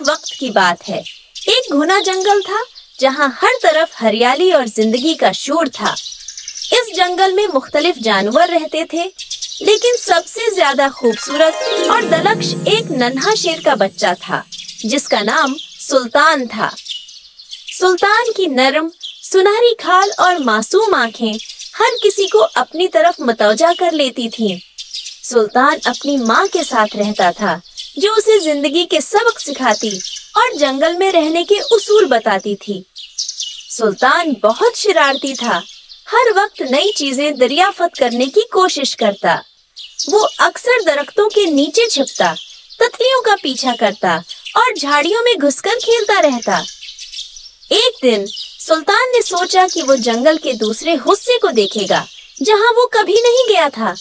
एक वक्त की बात है। एक घना जंगल था जहाँ हर तरफ हरियाली और जिंदगी का शोर था। इस जंगल में मुख्तलिफ जानवर रहते थे, लेकिन सबसे ज्यादा खूबसूरत और दलक्ष एक नन्हा शेर का बच्चा था जिसका नाम सुल्तान था। सुल्तान की नरम सुनहरी खाल और मासूम आंखें हर किसी को अपनी तरफ मतवजा कर लेती थीं। सुल्तान अपनी माँ के साथ रहता था जो उसे जिंदगी के सबक सिखाती और जंगल में रहने के उसूल बताती थी। सुल्तान बहुत शरारती था, हर वक्त नई चीजें दरियाफ्त करने की कोशिश करता। वो अक्सर दरख्तों के नीचे छिपता, तितलियों का पीछा करता और झाड़ियों में घुसकर खेलता रहता। एक दिन सुल्तान ने सोचा कि वो जंगल के दूसरे हिस्से को देखेगा जहाँ वो कभी नहीं गया था।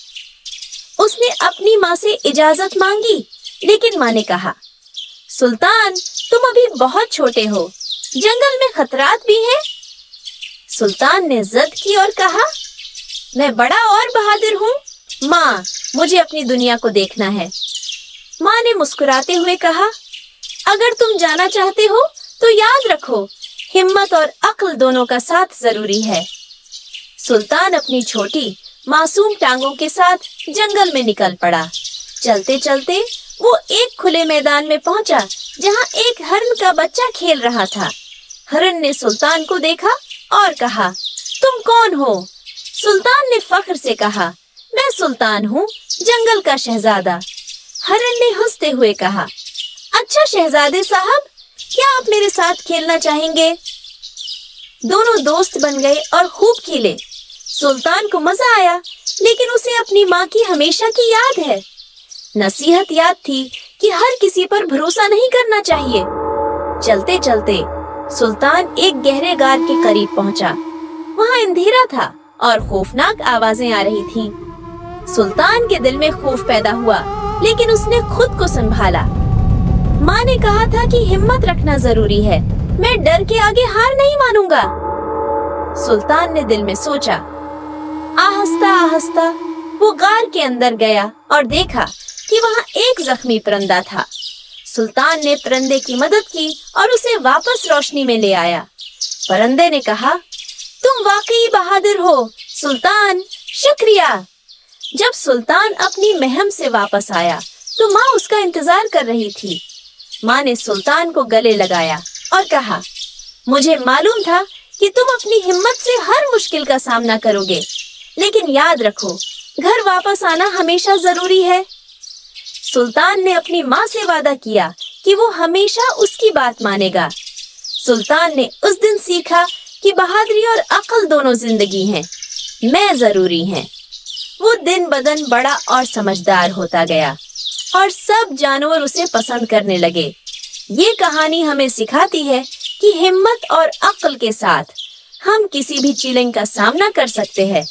उसने अपनी माँ से इजाजत मांगी, लेकिन माँ ने कहा, सुल्तान, तुम अभी बहुत छोटे हो, जंगल में खतरात भी हैं। सुल्तान ने जिद की और कहा, मैं बड़ा और बहादुर हूँ माँ, मुझे अपनी दुनिया को देखना है। माँ ने मुस्कुराते हुए कहा, अगर तुम जाना चाहते हो तो याद रखो, हिम्मत और अक्ल दोनों का साथ जरूरी है। सुल्तान अपनी छोटी मासूम टांगों के साथ जंगल में निकल पड़ा। चलते चलते वो एक खुले मैदान में पहुंचा जहां एक हरन का बच्चा खेल रहा था। हरन ने सुल्तान को देखा और कहा, तुम कौन हो? सुल्तान ने फख्र से कहा, मैं सुल्तान हूँ, जंगल का शहजादा। हरन ने हंसते हुए कहा, अच्छा शहजादे साहब, क्या आप मेरे साथ खेलना चाहेंगे? दोनों दोस्त बन गए और खूब खेले। सुल्तान को मजा आया, लेकिन उसे अपनी माँ की हमेशा की याद है। नसीहत याद थी कि हर किसी पर भरोसा नहीं करना चाहिए। चलते चलते सुल्तान एक गहरे गार के करीब पहुंचा। वहाँ अंधेरा था और खौफनाक आवाजें आ रही थीं। सुल्तान के दिल में खौफ पैदा हुआ, लेकिन उसने खुद को संभाला। माँ ने कहा था कि हिम्मत रखना जरूरी है, मैं डर के आगे हार नहीं मानूंगा। सुल्तान ने दिल में सोचा। आहिस्ता आहिस्ता वो गार के अंदर गया और देखा कि वहाँ एक जख्मी परिंदा था। सुल्तान ने परिंदे की मदद की और उसे वापस रोशनी में ले आया। परिंदे ने कहा, तुम वाकई बहादुर हो सुल्तान, शुक्रिया। जब सुल्तान अपनी महम से वापस आया तो माँ उसका इंतजार कर रही थी। माँ ने सुल्तान को गले लगाया और कहा, मुझे मालूम था कि तुम अपनी हिम्मत से हर मुश्किल का सामना करोगे, लेकिन याद रखो, घर वापस आना हमेशा जरूरी है। सुल्तान ने अपनी माँ से वादा किया कि वो हमेशा उसकी बात मानेगा। सुल्तान ने उस दिन सीखा कि बहादुरी और अक्ल दोनों जिंदगी हैं, मैं जरूरी हैं। वो दिन बदन बड़ा और समझदार होता गया और सब जानवर उसे पसंद करने लगे। ये कहानी हमें सिखाती है कि हिम्मत और अक्ल के साथ हम किसी भी चैलेंज का सामना कर सकते हैं।